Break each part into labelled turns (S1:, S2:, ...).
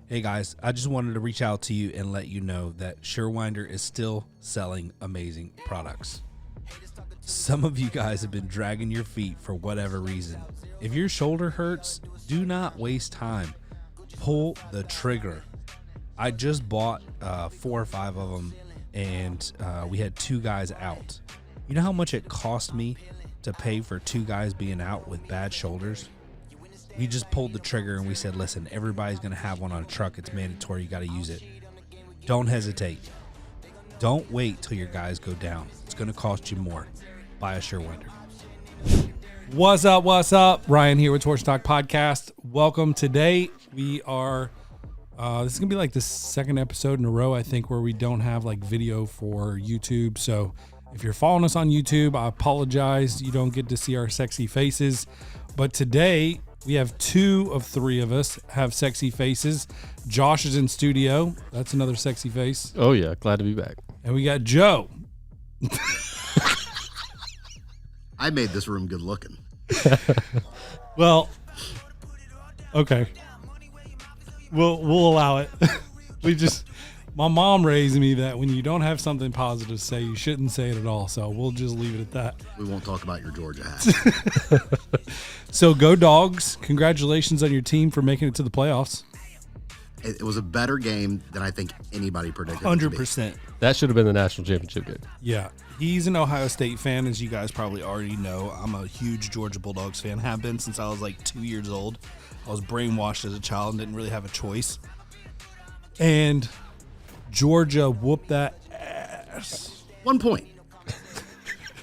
S1: Hey guys, I just wanted to reach out to you and let you know that SureWinder is still selling amazing products. Some of you guys have been dragging your feet for whatever reason. If your shoulder hurts, do not waste time. Pull the trigger. I just bought 4 or 5 of them, and we had 2 guys out. You know how much it cost me to pay for 2 guys being out with bad shoulders? We just pulled the trigger and we said, listen, everybody's going to have one on a truck. It's mandatory. You got to use it. Don't hesitate. Don't wait till your guys go down. It's going to cost you more. Buy a SureWinder.
S2: What's up? What's up? Ryan here with Torsion Talk Podcast. Welcome. Today we are, this is going to be like the second episode in a row, I think, where we don't have like video for YouTube. So if you're following us on YouTube, I apologize. You don't get to see our sexy faces. But today we have 2 of 3 of us have sexy faces. Josh is in studio. That's another sexy face.
S3: Oh, yeah. Glad to be back.
S2: And we got Joe.
S4: I made this room good looking.
S2: Well, okay. We'll allow it. My mom raised me that when you don't have something positive to say, you shouldn't say it at all. So we'll just leave it at that.
S4: We won't talk about your Georgia hat.
S2: So go Dogs. Congratulations on your team for making it to the playoffs.
S4: It was a better game than I think anybody predicted.
S1: 100%.
S3: That should have been the national championship game.
S2: Yeah.
S1: He's an Ohio State fan, as you guys probably already know. I'm a huge Georgia Bulldogs fan. Have been since I was like 2 years old. I was brainwashed as a child and didn't really have a choice.
S2: And Georgia whooped that ass.
S4: 1 point.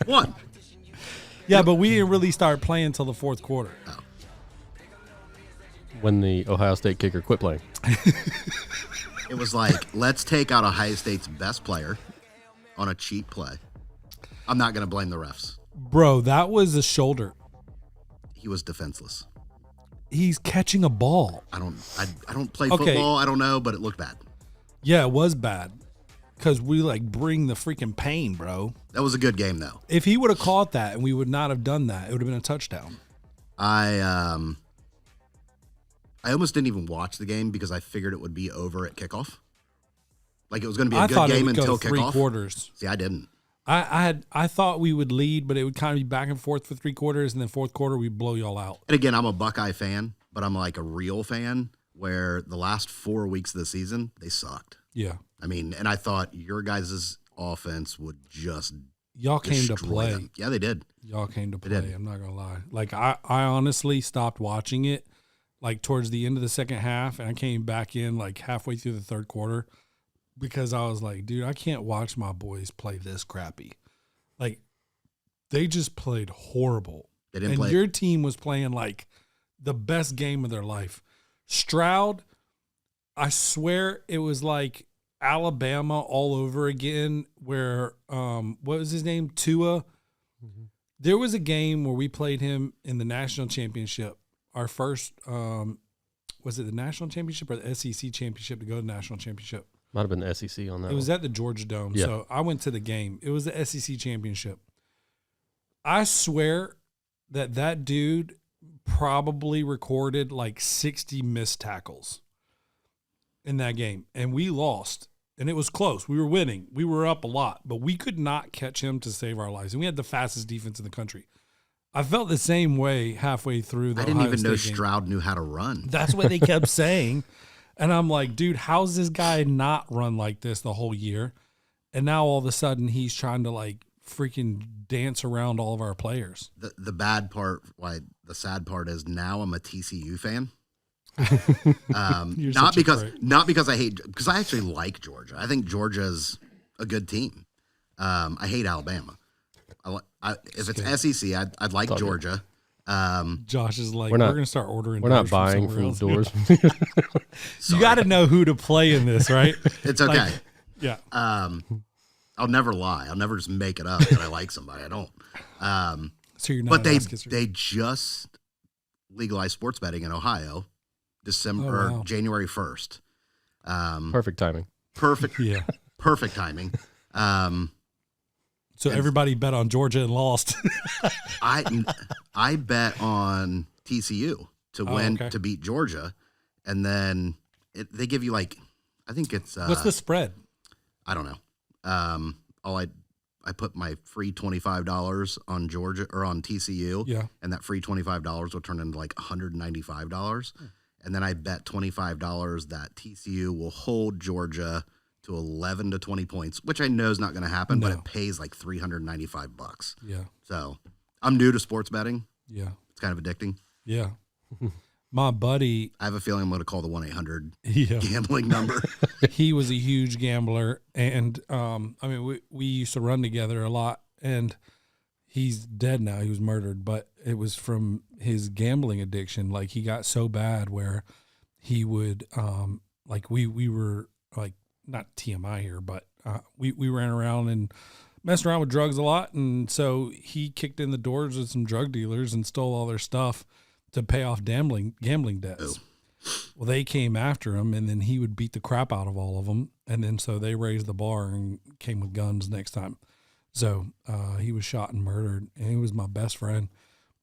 S4: 1.
S2: Yeah, but we didn't really start playing until the fourth quarter.
S4: Oh.
S3: When the Ohio State kicker quit playing.
S4: It was like, let's take out Ohio State's best player on a cheap play. I'm not going to blame the refs.
S2: Bro, that was a shoulder.
S4: He was defenseless.
S2: He's catching a ball.
S4: I don't play football. I don't know, but it looked bad.
S2: Yeah, it was bad. Because we like bring the freaking pain, bro.
S4: That was a good game, though.
S2: If he would have caught that and we would not have done that, it would have been a touchdown.
S4: I almost didn't even watch the game because I figured it would be over at kickoff. Like it was going to be a good game until kickoff.
S2: 3 quarters.
S4: See, I didn't.
S2: I thought we would lead, but it would kind of be back and forth for 3 quarters, and then fourth quarter we'd blow y'all out.
S4: And again, I'm a Buckeye fan, but I'm like a real fan where the last 4 weeks of the season, they sucked.
S2: Yeah.
S4: I mean, and I thought your guys' offense would just
S2: y'all came to play.
S4: Them. Yeah, they did.
S2: Y'all came to play. I'm not going to lie. Like, I honestly stopped watching it, like, towards the end of the second half, and I came back in, like, halfway through the third quarter because I was like, dude, I can't watch my boys play this crappy. Like, they just played horrible.
S4: They didn't play.
S2: Your team was playing, like, the best game of their life. Stroud, I swear it was like Alabama all over again where, what was his name? Tua. Mm-hmm. There was a game where we played him in the national championship. Our first, was it the national championship or the SEC championship to go to the national championship?
S3: Might have been the SEC on that.
S2: It was at the Georgia Dome.
S3: Yeah.
S2: So I went to the game. It was the SEC championship. I swear that dude probably recorded like 60 missed tackles in that game, and we lost, and it was close. We were winning. We were up a lot, but we could not catch him to save our lives, and we had the fastest defense in the country. I felt the same way halfway through the
S4: I didn't
S2: Ohio
S4: even know
S2: State game.
S4: Stroud knew how to run.
S2: That's what they kept saying, and I'm like, dude, how's this guy not run like this the whole year? And now all of a sudden he's trying to like freaking dance around all of our players.
S4: The bad part, the sad part is now I'm a TCU not because I hate, because I actually like Georgia. I think Georgia's a good team. I hate Alabama. If it's SEC, I'd like Georgia.
S2: Josh is like,
S3: we're
S2: going to start ordering.
S3: We're not buying from doors.
S2: You got to know who to play in this, right?
S4: It's okay.
S2: Like, yeah.
S4: I'll never lie. I'll never just make it up that I like somebody. I don't.
S2: So you're not.
S4: But they just legalized sports betting in Ohio, January 1st.
S3: Perfect timing.
S4: Perfect.
S2: Yeah.
S4: Perfect timing.
S2: So everybody bet on Georgia and lost.
S4: I bet on TCU to win to beat Georgia, and then they give you like I think it's
S2: what's the spread?
S4: I don't know. I put my free $25 on Georgia or on TCU, and that free $25 will turn into like $195, and then I bet $25 that TCU will hold Georgia to 11 to 20 points, which I know is not going to happen, but it pays like $395.
S2: Yeah.
S4: So I'm new to sports betting.
S2: Yeah.
S4: It's kind of addicting.
S2: Yeah. My buddy,
S4: I have a feeling I'm going to call the 1-800
S2: yeah.
S4: gambling number.
S2: He was a huge gambler, and I mean, we used to run together a lot, and he's dead now. He was murdered, but it was from his gambling addiction. Like, he got so bad where he would, like, we were, like, not TMI here, but we ran around and messed around with drugs a lot, and so he kicked in the doors with some drug dealers and stole all their stuff to pay off gambling debts. Well, they came after him, and then he would beat the crap out of all of them, and then so they raised the bar and came with guns next time. So he was shot and murdered, and he was my best friend.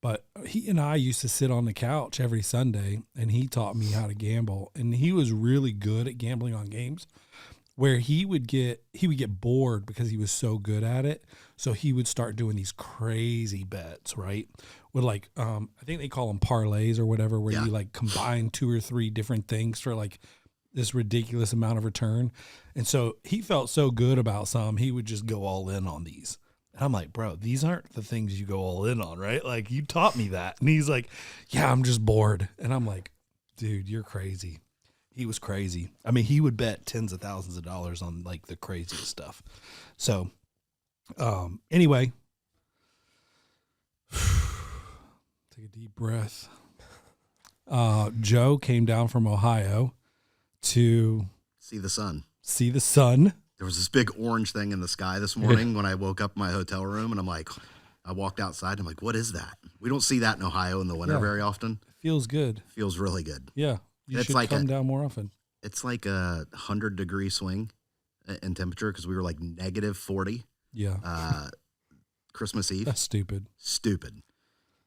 S2: But he and I used to sit on the couch every Sunday, and he taught me how to gamble, and he was really good at gambling on games where he would get bored because he was so good at it. So he would start doing these crazy bets, right? With like, I think they call them parlays or whatever, where you like combine 2 or 3 different things for like this ridiculous amount of return. And so he felt so good about some, he would just go all in on these. And I'm like, bro, these aren't the things you go all in on, right? Like, you taught me that. And he's like, yeah, I'm just bored. And I'm like, dude, you're crazy. He was crazy. I mean, he would bet tens of thousands of dollars on like the craziest stuff. So, anyway, take a deep breath. Joe came down from Ohio to
S4: see the sun. There was this big orange thing in the sky this morning when I woke up in my hotel room, and I'm like, I walked outside, and I'm like, what is that? We don't see that in Ohio in the winter very often.
S2: It feels good.
S4: Feels really good.
S2: Yeah. You should come down more often.
S4: It's like a 100-degree swing in temperature because we were like negative 40.
S2: Yeah.
S4: Christmas Eve.
S2: That's stupid.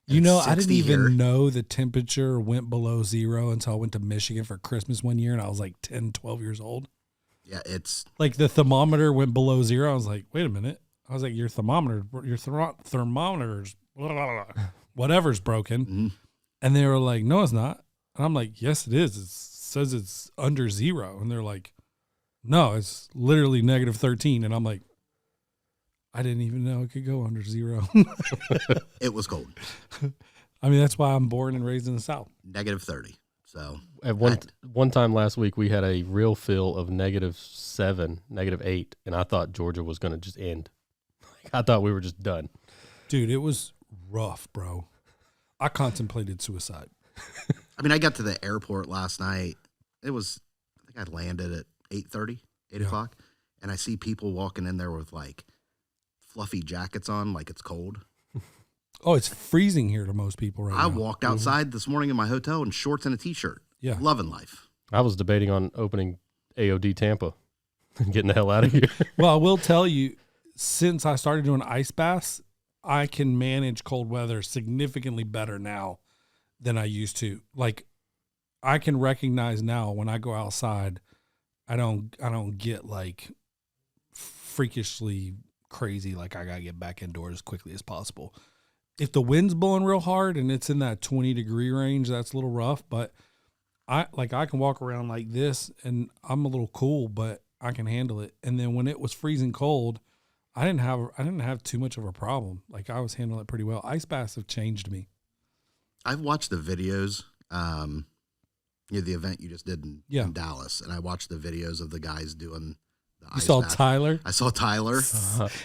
S4: You
S2: know, I didn't even know the temperature went below 0 until I went to Michigan for Christmas one year, and I was like 10, 12 years old.
S4: Yeah, it's
S2: like the thermometer went below 0. I was like, wait a minute. I was like, your thermometer's blah, blah, blah, whatever's broken.
S4: Mm-hmm.
S2: And they were like, no, it's not. And I'm like, yes, it is. It says it's under 0. And they're like, no, it's literally negative 13. And I'm like, I didn't even know it could go under 0.
S4: It was cold.
S2: I mean, that's why I'm born and raised in the South.
S4: Negative 30. So
S3: at one time last week, we had a real feel of -7, -8, and I thought Georgia was going to just end. I thought we were just done.
S2: Dude, it was rough, bro. I contemplated suicide.
S4: I mean, I got to the airport last night. I think I landed at 8:30, 8 o'clock, and I see people walking in there with like fluffy jackets on, like it's cold.
S2: Oh, it's freezing here to most people right now.
S4: I walked outside this morning in my hotel in shorts and a T-shirt.
S2: Yeah.
S4: Loving life.
S3: I was debating on opening AOD Tampa and getting the hell out of here.
S2: Well, I will tell you, since I started doing ice baths, I can manage cold weather significantly better now than I used to. Like, I can recognize now when I go outside, I don't get like freakishly crazy. Like, I gotta get back indoors as quickly as possible. If the wind's blowing real hard and it's in that 20-degree range, that's a little rough. But I can walk around like this and I'm a little cool, but I can handle it. And then when it was freezing cold, I didn't have too much of a problem. Like, I was handling it pretty well. Ice baths have changed me.
S4: I've watched the videos, the event you just did in Dallas, and I watched the videos of the guys doing the ice bath.
S2: Tyler?
S4: I saw Tyler.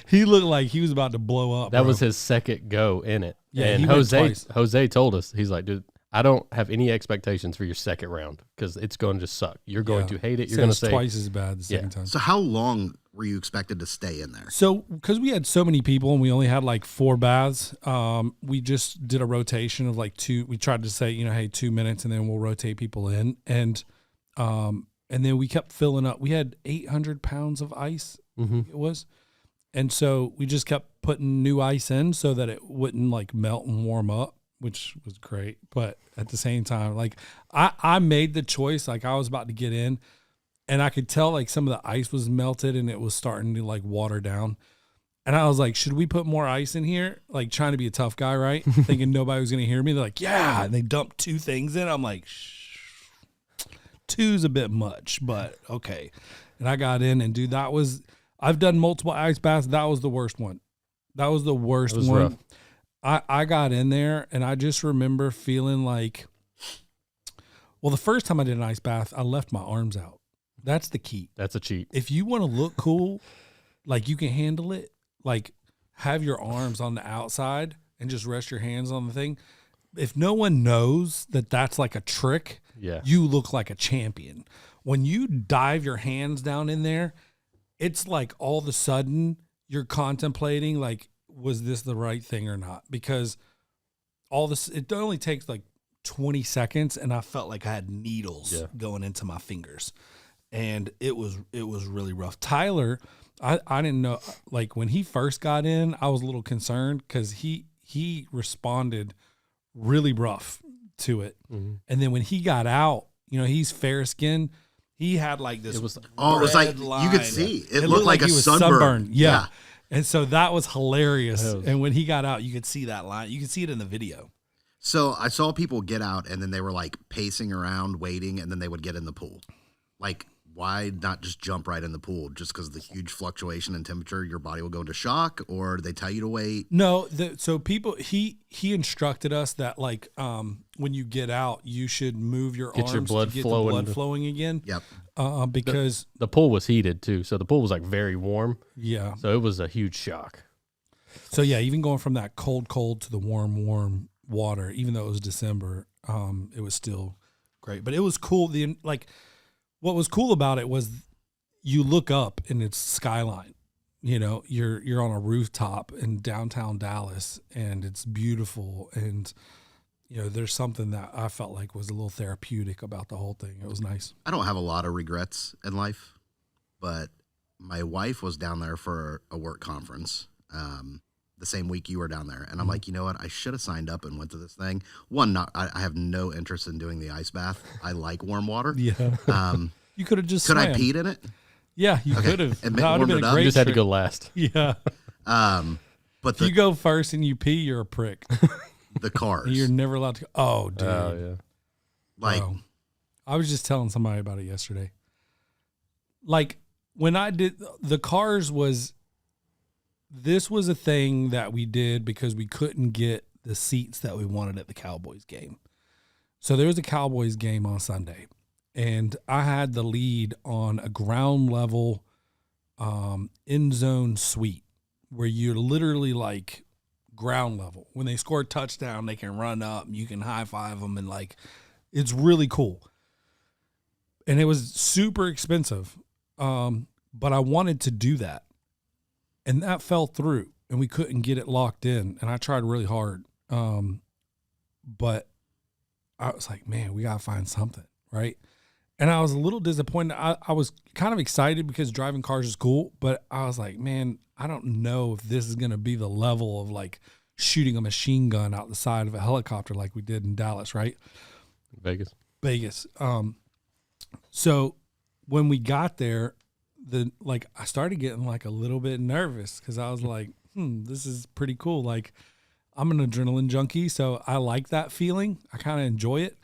S2: He looked like he was about to blow up.
S3: That was his second go in it.
S2: Yeah,
S3: and
S2: he went twice.
S3: Jose told us, he's like, dude, I don't have any expectations for your second round because it's going to just suck. You're going to hate it. You're going to say
S2: twice as bad the second time.
S4: So how long were you expected to stay in there?
S2: So, because we had so many people and we only had like 4 baths, we just did a rotation of like 2. We tried to say, hey, 2 minutes, and then we'll rotate people in. And then we kept filling up. We had 800 pounds of ice, it was. And so we just kept putting new ice in so that it wouldn't like melt and warm up. which was great. But at the same time, like I made the choice, like I was about to get in and I could tell like some of the ice was melted and it was starting to like water down. And I was like, should we put more ice in here? Like trying to be a tough guy, right? Thinking nobody was going to hear me. They're like, yeah. And they dumped 2 things in. I'm like, 2's a bit much, but okay. And I got in and dude, I've done multiple ice baths. That was the worst one. That was the worst one. Rough. I got in there and I just remember feeling like, well, the first time I did an ice bath, I left my arms out. That's the key.
S3: That's a cheat.
S2: If you want to look cool, like you can handle it, like have your arms on the outside and just rest your hands on the thing. If no one knows that that's like a trick, you look like a champion. When you dive your hands down in there, it's like all of a sudden you're contemplating like, was this the right thing or not? Because it only takes like 20 seconds and I felt like I had needles going into my fingers and it was really rough. Tyler, I didn't know, like when he first got in, I was a little concerned because he responded really rough to it. Mm-hmm. And then when he got out, you know, he's fair skinned. He had like this.
S4: It was like
S2: line.
S4: You could see it looked like a sunburn.
S2: Yeah. And so that was hilarious. And when he got out, you could see that line. You could see it in the video.
S4: So I saw people get out and then they were like pacing around, waiting, and then they would get in the pool. Like, why not just jump right in the pool? Just because of the huge fluctuation in temperature, your body will go into shock, or they tell you to wait?
S2: No, so people, he instructed us that like when you get out, you should move your arms
S3: your blood
S2: to get
S3: flowing.
S2: the blood flowing again.
S4: Yep.
S2: Because
S3: the pool was heated too, so the pool was like very warm.
S2: Yeah.
S3: So it was a huge shock.
S2: So yeah, even going from that cold to the warm water, even though it was December, it was still great. But it was cool. What was cool about it was you look up and it's skyline. You know, you're on a rooftop in downtown Dallas and it's beautiful. And, you know, there's something that I felt like was a little therapeutic about the whole thing. It was nice.
S4: I don't have a lot of regrets in life, but my wife was down there for a work conference the same week you were down there. And I'm like, you know what? I should have signed up and went to this thing. I have no interest in doing the ice bath. I like warm water.
S2: Yeah. You could have just
S4: Could
S2: swam.
S4: I peed in it?
S2: Yeah, you could have.
S4: It
S2: That would have been a great
S3: You just had to
S2: trick.
S3: go last.
S2: Yeah.
S4: But
S2: If you go first and you pee, you're a prick.
S4: the cars.
S2: You're never allowed to go. Oh, dude.
S3: Oh yeah.
S4: Like,
S2: Bro. I was just telling somebody about it yesterday. Like when I did the cars this was a thing that we did because we couldn't get the seats that we wanted at the Cowboys game. So there was a Cowboys game on Sunday and I had the lead on a ground level end zone suite where you're literally like ground level. When they score a touchdown, they can run up, you can high five them and like, it's really cool. And it was super expensive. But I wanted to do that. And that fell through and we couldn't get it locked in. And I tried really hard. But I was like, man, we got to find something. Right. And I was a little disappointed. I was kind of excited because driving cars is cool. But I was like, man, I don't know if this is going to be the level of like shooting a machine gun out the side of a helicopter like we did in Dallas. Right. Vegas. So when we got there, I started getting like a little bit nervous because I was like, this is pretty cool. Like I'm an adrenaline junkie, so I like that feeling. I kind of enjoy it.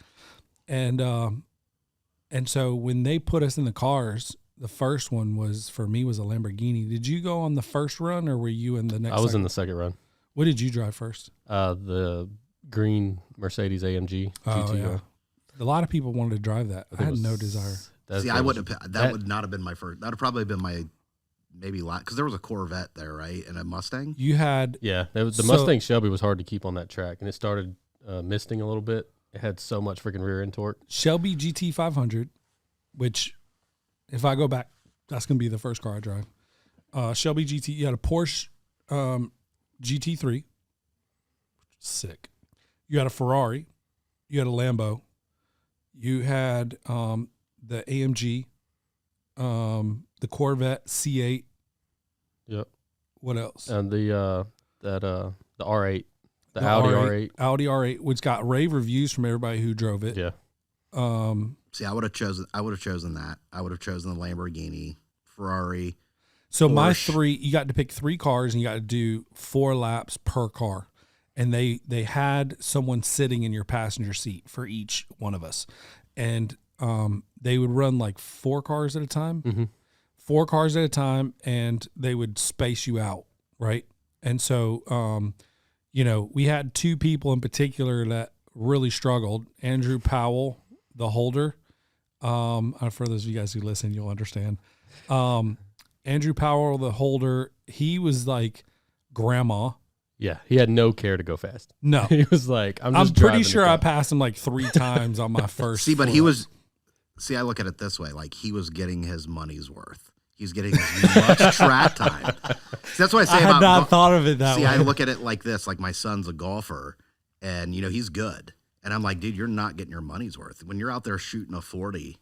S2: And so when they put us in the cars, the first one was a Lamborghini. Did you go on the first run or were you in the next?
S3: I was in the second run.
S2: What did you drive first?
S3: The green Mercedes AMG GTR.
S2: Yeah. A lot of people wanted to drive that. I had no desire.
S4: I wouldn't have. That would not have been my first. That would probably have been my maybe last because there was a Corvette there, right, and a Mustang.
S2: You had
S3: the Mustang Shelby was hard to keep on that track, and it started misting a little bit. It had so much freaking rear end torque.
S2: Shelby GT 500, which if I go back, that's gonna be the first car I drive. Shelby GT. You had a Porsche GT3, sick. You had a Ferrari. You had a Lambo. You had the AMG, the Corvette C8.
S3: Yep.
S2: What else?
S3: And the R8. The Audi R8.
S2: Audi R8, which got rave reviews from everybody who drove it.
S3: Yeah.
S4: See, I would have chosen that. I would have chosen the Lamborghini, Ferrari.
S2: So
S4: Porsche.
S2: my three, you got to pick 3 cars and you got to do 4 laps per car. And they had someone sitting in your passenger seat for each one of us. And they would run like 4 cars at a time.
S3: Mm-hmm.
S2: 4 cars at a time, and they would space you out, right? And so, we had 2 people in particular that really struggled. Andrew Powell, the holder. For those of you guys who listen, you'll understand. Andrew Powell, the holder, he was like grandma.
S3: Yeah, he had no care to go fast.
S2: No.
S3: He was like, I'm
S2: pretty sure I passed him like 3 times on my first.
S4: See, but he was, I look at it this way. Like, he was getting his money's worth. He's getting as much track time. See, that's what I say
S2: I
S4: about.
S2: had not thought of it that way.
S4: See, I look at it like this. Like, my son's a golfer, and he's good. And I'm like, dude, you're not getting your money's worth. When you're out there shooting a 40,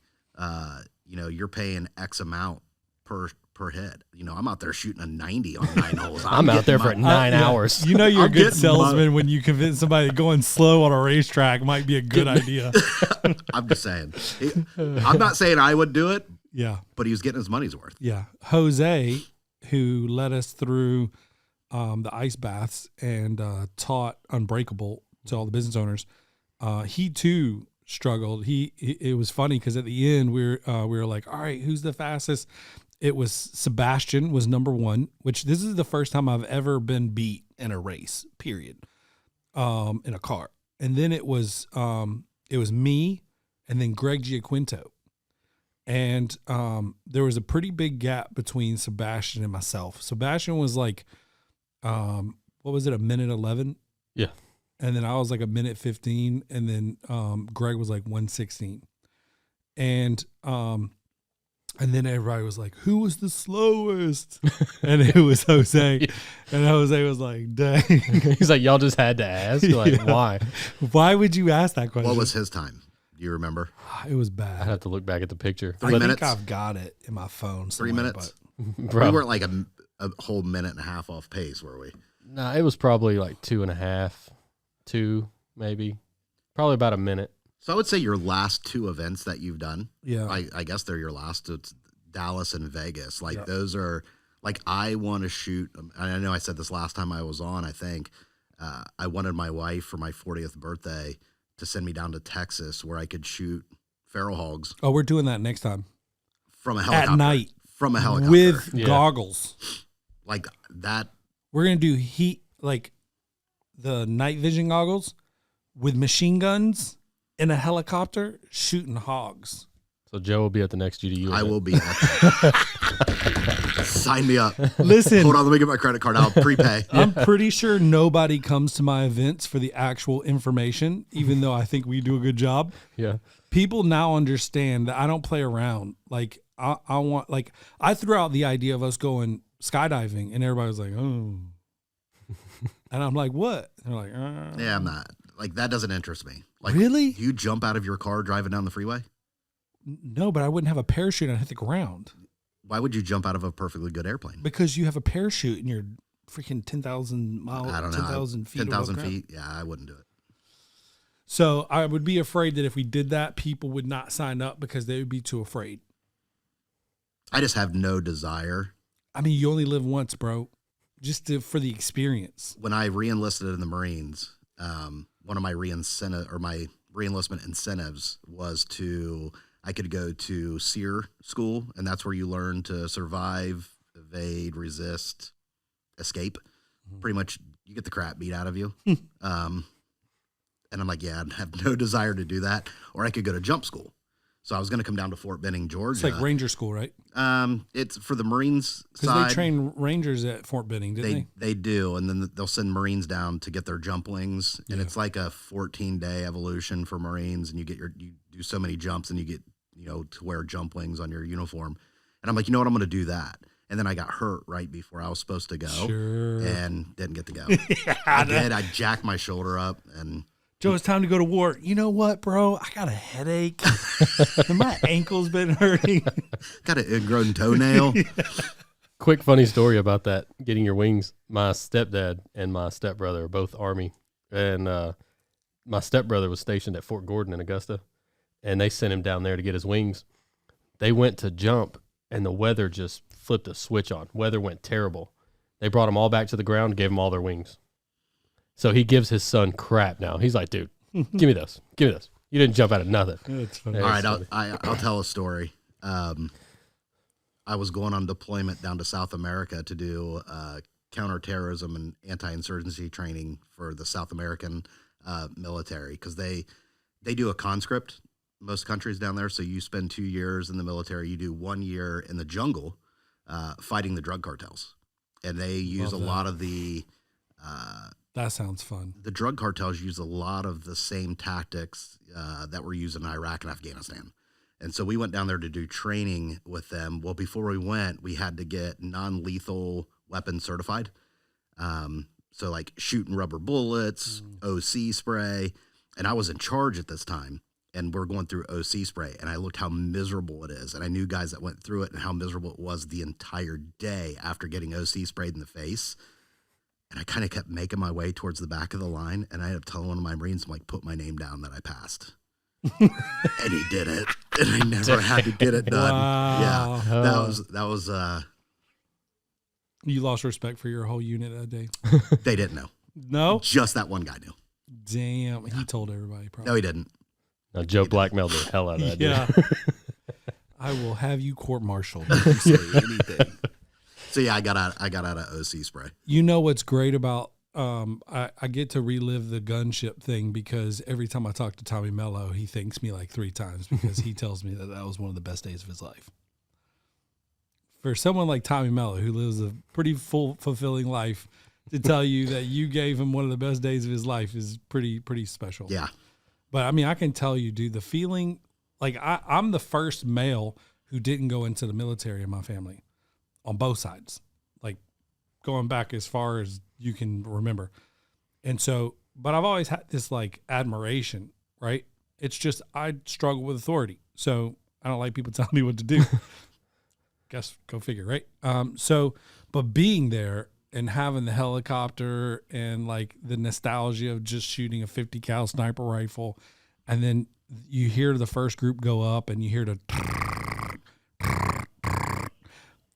S4: you're paying X amount per hit. I'm out there shooting a 90 on 9 holes.
S3: I'm out there for 9 hours.
S2: You're a
S4: I'm
S2: good salesman when you convince somebody that going slow on a racetrack might be a good idea.
S4: I'm just saying. I'm not saying I would do it.
S2: Yeah.
S4: But he was getting his money's worth.
S2: Yeah. Jose, who led us through the ice baths and taught Unbreakable to all the business owners, he too struggled. It was funny because at the end we were like, all right, who's the fastest? It was Sebastian was number 1, which this is the first time I've ever been beat in a race, period, in a car. And then it was me and then Greg Giaquinto. And there was a pretty big gap between Sebastian and myself. Sebastian was like, what was it, a minute 11?
S3: Yeah.
S2: And then I was like a minute 15. And then Greg was like 1:16. And then everybody was like, who was the slowest? And it was Jose. And Jose was like, dang.
S3: He's like, y'all just had to ask? You're like, why?
S2: Why would you ask that question?
S4: What was his time? Do you remember?
S2: It was bad.
S3: I'd have to look back at the picture.
S4: 3 minutes?
S2: I think I've got it in my phone.
S4: 3 minutes?
S3: Bro.
S4: We weren't like a whole minute and a half off pace, were we?
S3: No, it was probably like 2.5, 2 maybe. Probably about a minute.
S4: So I would say your last 2 events that you've done,
S2: Yeah.
S4: I guess they're your last. It's Dallas and Vegas. Like, those are, like, I want to shoot. I know I said this last time I was on, I think. I wanted my wife for my 40th birthday to send me down to Texas where I could shoot feral hogs.
S2: Oh, we're doing that next time.
S4: From a helicopter.
S2: At night.
S4: From a helicopter.
S2: With goggles.
S4: Like that.
S2: We're going to do the night vision goggles with machine guns in a helicopter shooting hogs.
S3: So Joe will be at the next GDU event.
S4: I will be at that. Sign me up.
S2: Listen.
S4: Hold on, let me get my credit card. I'll prepay.
S2: I'm pretty sure nobody comes to my events for the actual information, even though I think we do a good job.
S3: Yeah.
S2: People now understand that I don't play around. Like, I threw out the idea of us going skydiving, and everybody was like, oh. And I'm like, what? And they're like,
S4: Yeah, I'm not. Like, that doesn't interest me. Like,
S2: really?
S4: Do you jump out of your car driving down the freeway?
S2: No, but I wouldn't have a parachute and I'd hit the ground.
S4: Why would you jump out of a perfectly good airplane?
S2: Because you have a parachute and you're freaking 10,000 miles,
S4: I don't know.
S2: 10,000 feet.
S4: 10,000 feet? Yeah, I wouldn't do it.
S2: So I would be afraid that if we did that, people would not sign up because they would be too afraid.
S4: I just have no desire.
S2: I mean, you only live once, bro. For the experience.
S4: When I re-enlisted in the Marines, one of my re-enlistment incentives was I could go to SEER school, and that's where you learn to survive, evade, resist, escape. Pretty much, you get the crap beat out of you. And I'm like, yeah, I have no desire to do that. Or I could go to jump school. So I was going to come down to Fort Benning, Georgia.
S2: It's like Ranger School, right?
S4: It's for the Marines side.
S2: Because they train Rangers at Fort Benning, didn't they?
S4: They do, and then they'll send Marines down to get their jump wings, and it's like a 14-day evolution for Marines, and you do so many jumps, and you get to wear jump wings on your uniform. And I'm like, you know what, I'm going to do that. And then I got hurt right before I was supposed to go, and didn't get to go. I did. I jacked my shoulder up, and
S2: Joe, it's time to go to war. You know what, bro? I got a headache. And my ankle's been hurting.
S4: Got an ingrown toenail.
S3: Quick funny story about that, getting your wings. My stepdad and my stepbrother are both Army, and my stepbrother was stationed at Fort Gordon in Augusta, and they sent him down there to get his wings. They went to jump, and the weather just flipped a switch on. Weather went terrible. They brought them all back to the ground, gave them all their wings. So he gives his son crap now. He's like, dude, give me those. Give me those. You didn't jump out of nothing.
S2: That's funny.
S4: All right, I'll tell a story. I was going on deployment down to South America to do counterterrorism and anti-insurgency training for the South American military, because they do a conscript, most countries down there. So you spend 2 years in the military. You do 1 year in the jungle fighting the drug cartels. And they use a lot of the...
S2: that sounds fun.
S4: The drug cartels use a lot of the same tactics that were used in Iraq and Afghanistan. And so we went down there to do training with them. Well, before we went, we had to get non-lethal weapons certified. So like shooting rubber bullets, OC spray. And I was in charge at this time. And we're going through OC spray. And I looked how miserable it is. And I knew guys that went through it and how miserable it was the entire day after getting OC sprayed in the face. And I kind of kept making my way towards the back of the line. And I ended up telling one of my Marines, I'm like, put my name down that I passed. And he did it. And I never had to get it done.
S2: Wow.
S4: Yeah. That was
S2: You lost respect for your whole unit that day.
S4: they didn't know.
S2: No?
S4: Just that one guy knew.
S2: Damn. He told everybody probably.
S4: No, he didn't.
S3: Now, Joe blackmailed the hell out of that
S2: Yeah.
S3: dude.
S2: I will have you court-martialed.
S4: You say anything. So yeah, I got out of OC spray.
S2: You know what's great about I get to relive the gunship thing, because every time I talk to Tommy Mello, he thanks me like 3 times, because he tells me that was one of the best days of his life. For someone like Tommy Mello, who lives a pretty fulfilling life, to tell you that you gave him one of the best days of his life is pretty special.
S4: Yeah.
S2: But I mean, I can tell you, dude, the feeling, like I'm the first male who didn't go into the military in my family on both sides, like going back as far as you can remember. And so, but I've always had this like admiration, right? It's just, I struggle with authority. So I don't like people telling me what to do. Guess, go figure, right? But being there and having the helicopter and like the nostalgia of just shooting a 50 cal sniper rifle. And then you hear the first group go up and you hear the,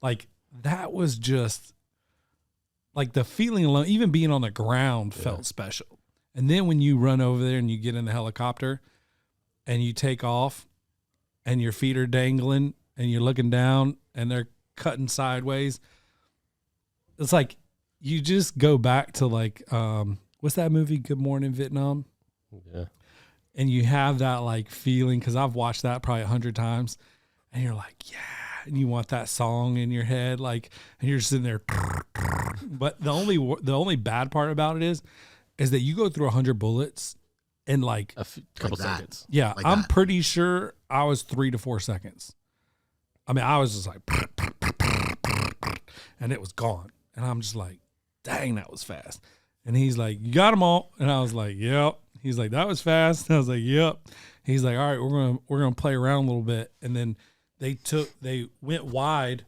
S2: like, that was just like the feeling alone, even being on the ground felt special. And then when you run over there and you get in the helicopter and you take off and your feet are dangling and you're looking down and they're cutting sideways, it's like you just go back to like, what's that movie, Good Morning Vietnam?
S3: Yeah.
S2: And you have that like feeling, because I've watched that probably 100 times, and you're like, yeah, and you want that song in your head, like, and you're sitting there. But the only bad part about it is that you go through 100 bullets in like
S3: a couple
S4: like
S3: seconds.
S2: Yeah,
S4: like
S2: I'm
S4: that.
S2: pretty sure I was 3 to 4 seconds. I mean, I was just like, and it was gone. And I'm just like, dang, that was fast. And he's like, you got them all? And I was like, yep. He's like, that was fast. And I was like, yep. He's like, all right, we're gonna play around a little bit. And then they went wide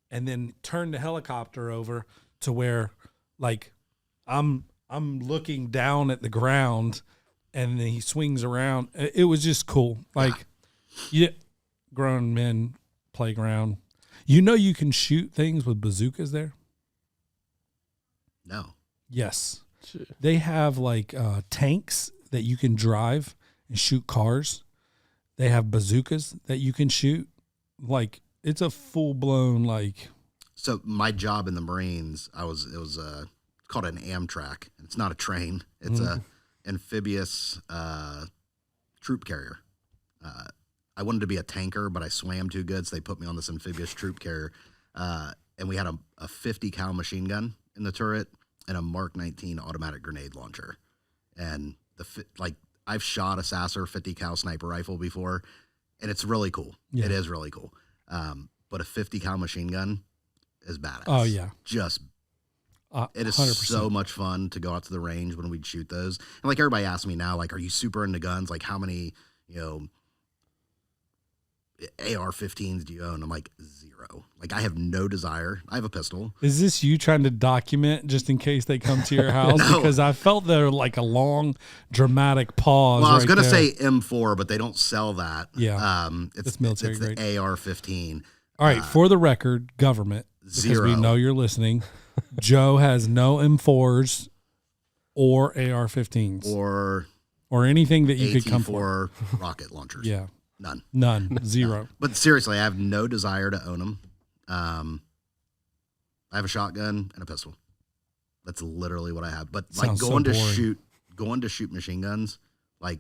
S2: and then turned the helicopter over to where like I'm looking down at the ground, and then he swings around. It was just cool. Like, yeah, grown men playground. You know, you can shoot things with bazookas there.
S4: No.
S2: Yes. They have like tanks that you can drive and shoot cars. They have bazookas that you can shoot. Like, it's a full blown like.
S4: So my job in the Marines, it was called an Amtrak. It's not a train. It's a amphibious troop carrier. I wanted to be a tanker, but I swam too good, so they put me on this amphibious troop carrier. And we had a 50 cal machine gun in the turret and a Mark 19 automatic grenade launcher. And I've shot a Sasser 50 cal sniper rifle before, and it's really cool. Yeah. It is really cool. But a 50 cal machine gun is badass.
S2: Oh yeah.
S4: Just it is
S2: 100%.
S4: So much fun to go out to the range when we'd shoot those. And like everybody asks me now, like, are you super into guns? Like, how many, AR-15s do you own? I'm like, 0. Like, I have no desire. I have a pistol.
S2: Is this you trying to document just in case they come to your house?
S4: No.
S2: Because I felt there like a long, dramatic pause.
S4: Well, I was
S2: right
S4: going to
S2: there.
S4: say M4, but they don't sell that.
S2: Yeah.
S4: It's
S2: military
S4: the
S2: grade.
S4: AR-15.
S2: All right, for the record, government, because
S4: 0.
S2: we know you're listening, Joe has no M4s or AR-15s or anything that you could come for.
S4: Rocket launchers.
S2: Yeah.
S4: None.
S2: 0.
S4: But seriously, I have no desire to own them. I have a shotgun and a pistol. That's literally what I have. But like going to shoot machine guns, like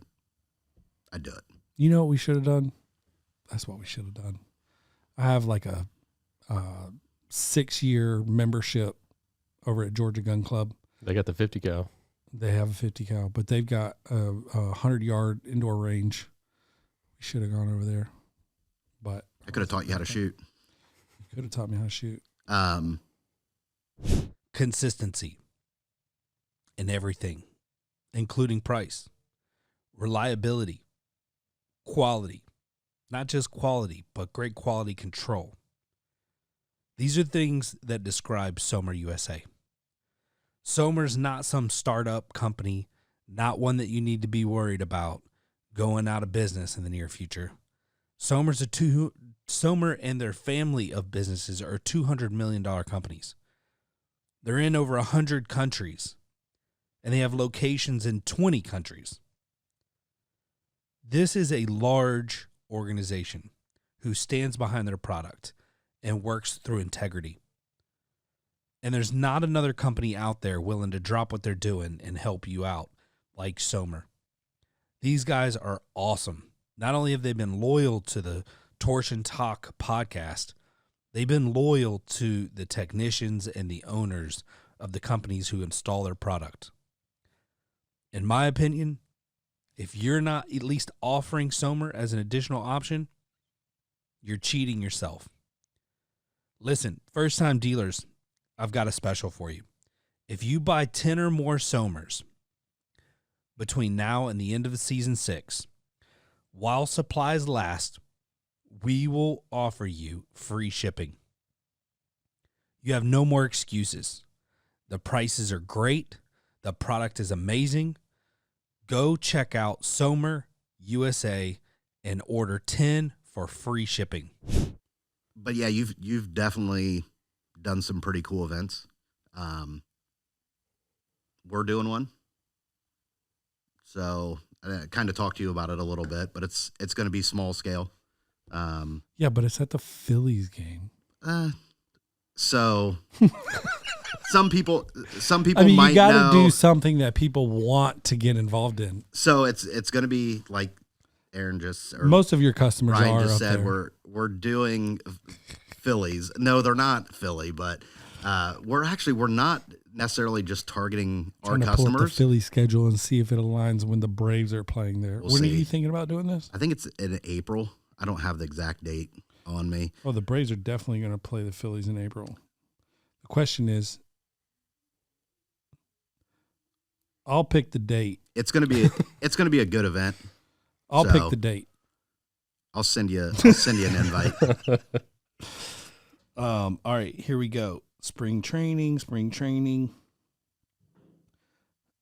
S4: I'd do it.
S2: You know what we should have done? That's what we should have done. I have like a 6-year membership over at Georgia Gun Club.
S3: They got the 50 cal.
S2: They have a 50 cal, but they've got a 100-yard indoor range. We should have gone over there, but
S4: I could have taught you how to shoot.
S2: Could have taught me how to shoot.
S1: Consistency in everything, including price, reliability, quality, not just quality, but great quality control. These are things that describe Somer USA. Somer's not some startup company, not one that you need to be worried about going out of business in the near future. Somer and their family of businesses are $200 million companies. They're in over 100 countries, and they have locations in 20 countries. This is a large organization who stands behind their product and works through integrity. And there's not another company out there willing to drop what they're doing and help you out like Somer. These guys are awesome. Not only have they been loyal to the Torsion Talk podcast, they've been loyal to the technicians and the owners of the companies who install their product. In my opinion, if you're not at least offering Somer as an additional option, you're cheating yourself. Listen, first-time dealers, I've got a special for you. If you buy 10 or more Somers between now and the end of the season 6, while supplies last, we will offer you free shipping. You have no more excuses. The prices are great. The product is amazing. Go check out Somer USA and order 10 for free shipping.
S4: But yeah, you've definitely done some pretty cool events. We're doing one. So I kind of talked to you about it a little bit, but it's going to be small scale.
S2: Yeah, but it's at the Phillies game.
S4: So some people
S2: I mean,
S4: might
S2: you got to
S4: know.
S2: do something that people want to get involved in.
S4: So it's going to be like Aaron just, or
S2: most of your customers
S4: Ryan
S2: are
S4: just
S2: up
S4: said
S2: there.
S4: we're doing Phillies. No, they're not Philly, but we're not necessarily just targeting our
S2: Trying to pull up the
S4: customers.
S2: Philly schedule and see if it aligns when the Braves are playing there.
S4: We'll
S2: When are
S4: see.
S2: you thinking about doing this?
S4: I think it's in April. I don't have the exact date on me.
S2: Oh, the Braves are definitely going to play the Phillies in April. The question is, I'll pick the date.
S4: It's gonna be a good event.
S2: I'll
S4: So,
S2: pick the date.
S4: I'll send you an invite.
S1: All right, here we go. Spring training.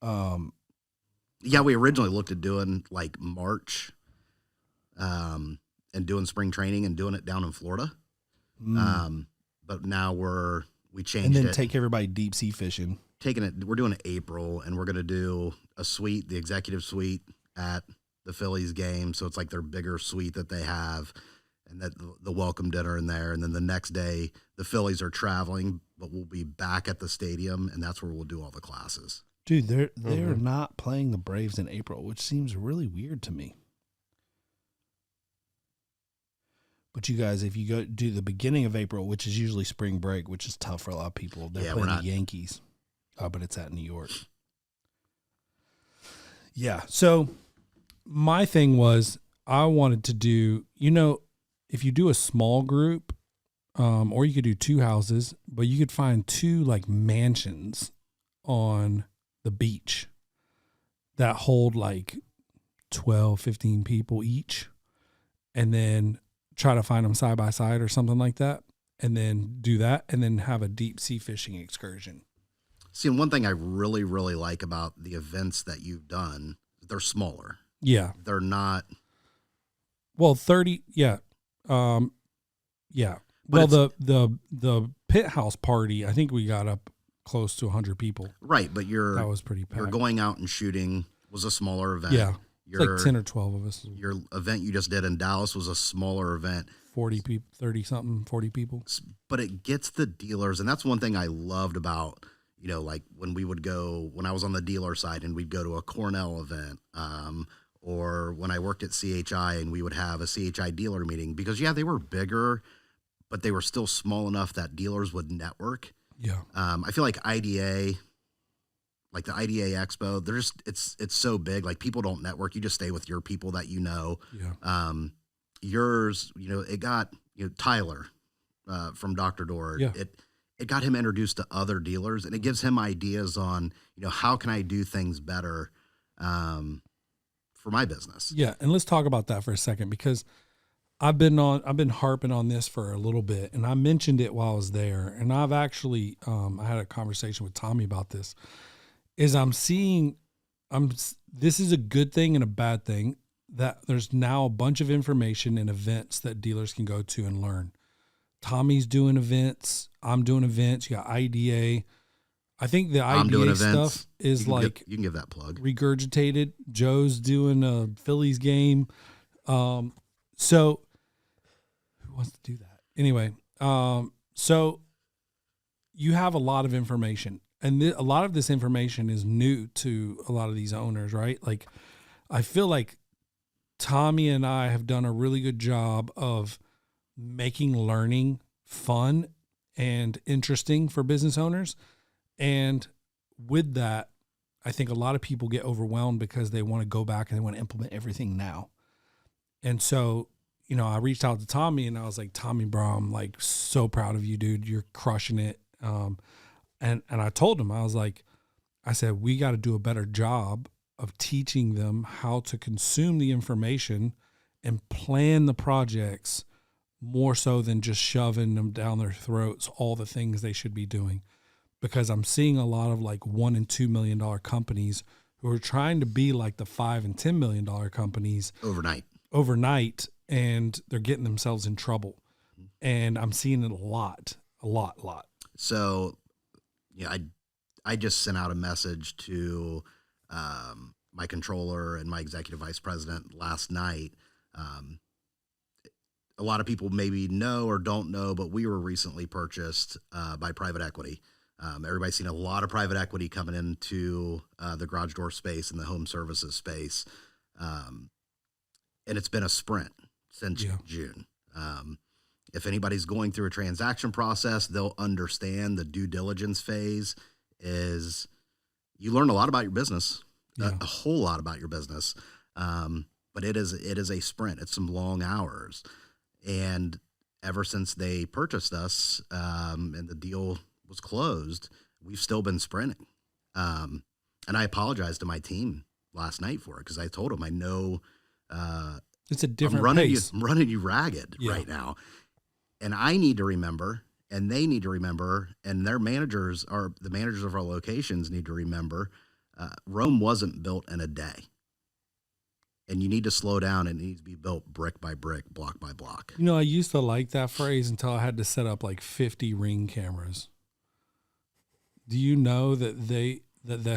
S4: Yeah, we originally looked at doing like March, and doing spring training and doing it down in Florida. But now we changed
S1: And then
S4: it.
S1: take everybody deep sea fishing.
S4: We're doing it April, and we're going to do a suite, the executive suite at the Phillies game. So it's like their bigger suite that they have, and that the welcome dinner in there. And then the next day, the Phillies are traveling, but we'll be back at the stadium, and that's where we'll do all the classes.
S1: Dude, they're not playing the Braves in April, which seems really weird to me. But you guys, if you go do the beginning of April, which is usually spring break, which is tough for a lot of people, they're playing the Yankees. But it's at New York.
S2: Yeah. So my thing was I wanted to do, if you do a small group, or you could do 2 houses, but you could find 2 like mansions on the beach that hold like 12, 15 people each. And then try to find them side by side or something like that, and then do that, and then have a deep sea fishing excursion.
S4: See, and one thing I really, really like about the events that you've done, they're smaller.
S2: Yeah.
S4: They're not.
S2: Well, 30. Yeah. Yeah.
S4: But
S2: well, the pit house party, I think we got up close to 100 people.
S4: Right. But
S2: that was pretty packed.
S4: You're going out and shooting was a smaller event.
S2: Yeah. It's like 10 or 12 of us.
S4: Your event you just did in Dallas was a smaller event.
S2: 40 people, 30 something, 40 people.
S4: But it gets the dealers. And that's one thing I loved about, like when I was on the dealer side and we'd go to a Cornell event, or when I worked at C.H.I. and we would have a C.H.I. dealer meeting, because they were bigger, but they were still small enough that dealers would network.
S2: Yeah.
S4: I feel like IDA, like the IDA Expo, it's so big. Like people don't network. You just stay with your people that you know.
S2: Yeah.
S4: Yours, it got Tyler from Dr. Door.
S2: Yeah.
S4: It got him introduced to other dealers, and it gives him ideas on how can I do things better for my business.
S2: Yeah, and let's talk about that for a second, because I've been harping on this for a little bit, and I mentioned it while I was there, and I've actually I had a conversation with Tommy about this. Is this is a good thing and a bad thing, that there's now a bunch of information and events that dealers can go to and learn. Tommy's doing events. I'm doing events. You got IDA. I think the IDA stuff is you
S4: can give that plug.
S2: Regurgitated. Joe's doing a Phillies game. So who wants to do that? Anyway, so you have a lot of information, and a lot of this information is new to a lot of these owners, right? Like, I feel like Tommy and I have done a really good job of making learning fun and interesting for business owners. And with that, I think a lot of people get overwhelmed because they want to go back and they want to implement everything now. And so, I reached out to Tommy and I was like, Tommy, bro, I'm like so proud of you, dude. You're crushing it. And I told him, I said, we got to do a better job of teaching them how to consume the information and plan the projects more so than just shoving them down their throats, all the things they should be doing. Because I'm seeing a lot of like $1 and $2 million companies who are trying to be like the $5 and $10 million companies overnight, and they're getting themselves in trouble. And I'm seeing it a lot.
S4: So, I just sent out a message to my controller and my executive vice president last night. A lot of people maybe know or don't know, but we were recently purchased by private equity. Everybody's seen a lot of private equity coming into the garage door space and the home services space. And it's been a sprint since June. If anybody's going through a transaction process, they'll understand the due diligence phase is you learn a lot about your business, a whole lot about your business. But it is a sprint. It's some long hours. And ever since they purchased us and the deal was closed, we've still been sprinting. And I apologized to my team last night for it, because I told them, I know
S2: it's a different pace.
S4: I'm running you ragged right now. And I need to remember, and they need to remember, and their managers, the managers of our locations need to remember, Rome wasn't built in a day. And you need to slow down, and it needs to be built brick by brick, block by block.
S2: I used to like that phrase until I had to set up like 50 Ring cameras. Do you know that they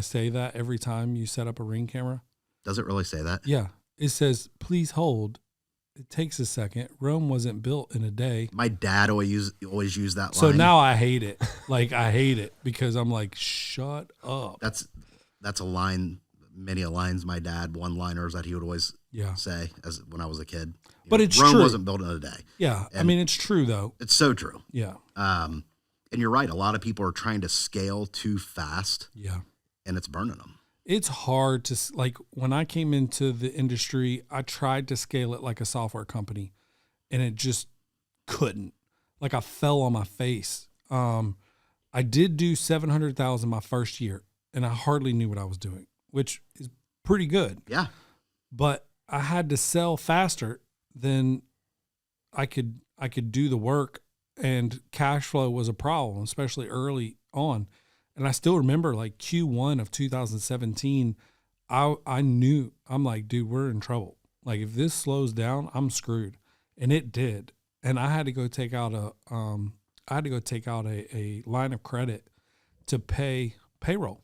S2: say that every time you set up a Ring camera?
S4: Does it really say that?
S2: Yeah. It says, please hold. It takes a second. Rome wasn't built in a day.
S4: My dad always used that line.
S2: So now I hate it. I hate it because I'm like, shut up.
S4: That's a line. Many lines my dad, one-liners that he would always say as when I was a kid.
S2: But it's
S4: Rome
S2: true.
S4: wasn't built in a day.
S2: Yeah. And it's true, though.
S4: It's so true.
S2: Yeah.
S4: And you're right. A lot of people are trying to scale too fast.
S2: Yeah.
S4: And it's burning them.
S2: It's hard to, when I came into the industry, I tried to scale it like a software company, and it just couldn't. I fell on my face. I did do $700,000 my first year, and I hardly knew what I was doing, which is pretty good.
S4: Yeah.
S2: But I had to sell faster than I could do the work, and cash flow was a problem, especially early on. And I still remember like Q1 of 2017, I knew, I'm like, dude, we're in trouble. Like if this slows down, I'm screwed. And it did. And I had to go take out a line of credit to pay payroll.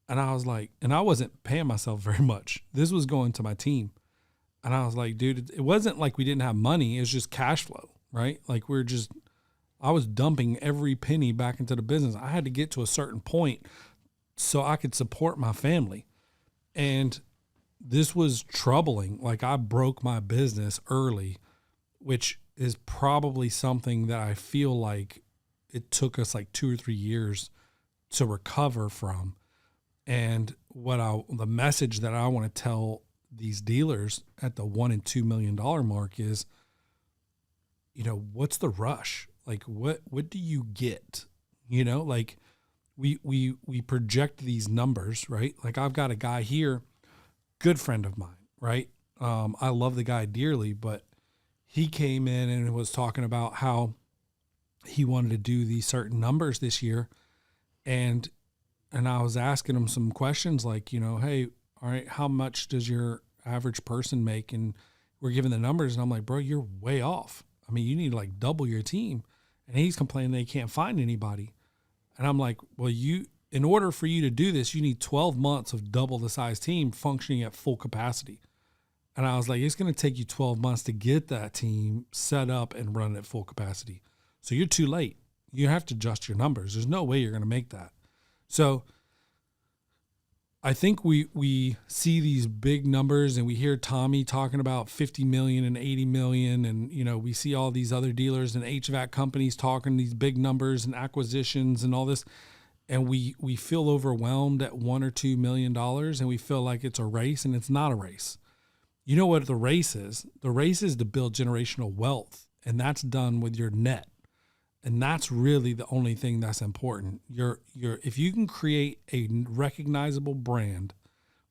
S2: And I was like, and I wasn't paying myself very much. This was going to my team. And I was like, dude, it wasn't like we didn't have money. It was just cash flow, right? Like I was dumping every penny back into the business. I had to get to a certain point so I could support my family. And this was troubling. Like I broke my business early, which is probably something that I feel like it took us like 2 or 3 years to recover from. And the message that I want to tell these dealers at the $1 and $2 million mark is, what's the rush? Like what do you get? Like we project these numbers, right? Like I've got a guy here, good friend of mine, right? I love the guy dearly, but he came in and was talking about how he wanted to do these certain numbers this year. And I was asking him some questions like, hey, all right, how much does your average person make? And we're giving the numbers, and I'm like, bro, you're way off. I mean, you need to like double your team. And he's complaining they can't find anybody. And I'm like, well, in order for you to do this, you need 12 months of double the size team functioning at full capacity. And I was like, it's going to take you 12 months to get that team set up and run at full capacity. So you're too late. You have to adjust your numbers. There's no way you're going to make that. So I think we see these big numbers, and we hear Tommy talking about 50 million and 80 million. And, we see all these other dealers and HVAC companies talking these big numbers and acquisitions and all this. And we feel overwhelmed at $1 or $2 million, and we feel like it's a race, and it's not a race. You know what the race is? The race is to build generational wealth, and that's done with your net. And that's really the only thing that's important. If you can create a recognizable brand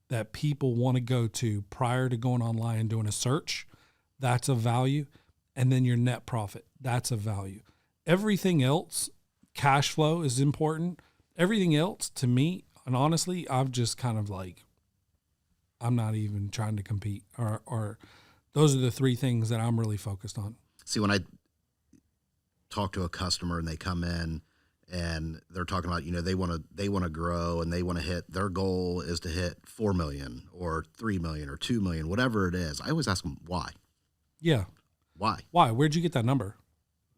S2: that people want to go to prior to going online and doing a search, that's a value. And then your net profit, that's a value. Everything else, cash flow is important. Everything else to me, and honestly, I'm just kind of like, I'm not even trying to compete, or those are the 3 things that I'm really focused on.
S4: See, when I talk to a customer and they come in and they're talking about, they want to grow, and they want to hit, their goal is to hit 4 million or 3 million or 2 million, whatever it is. I always ask them why.
S2: Yeah.
S4: Why?
S2: Where'd you get that number?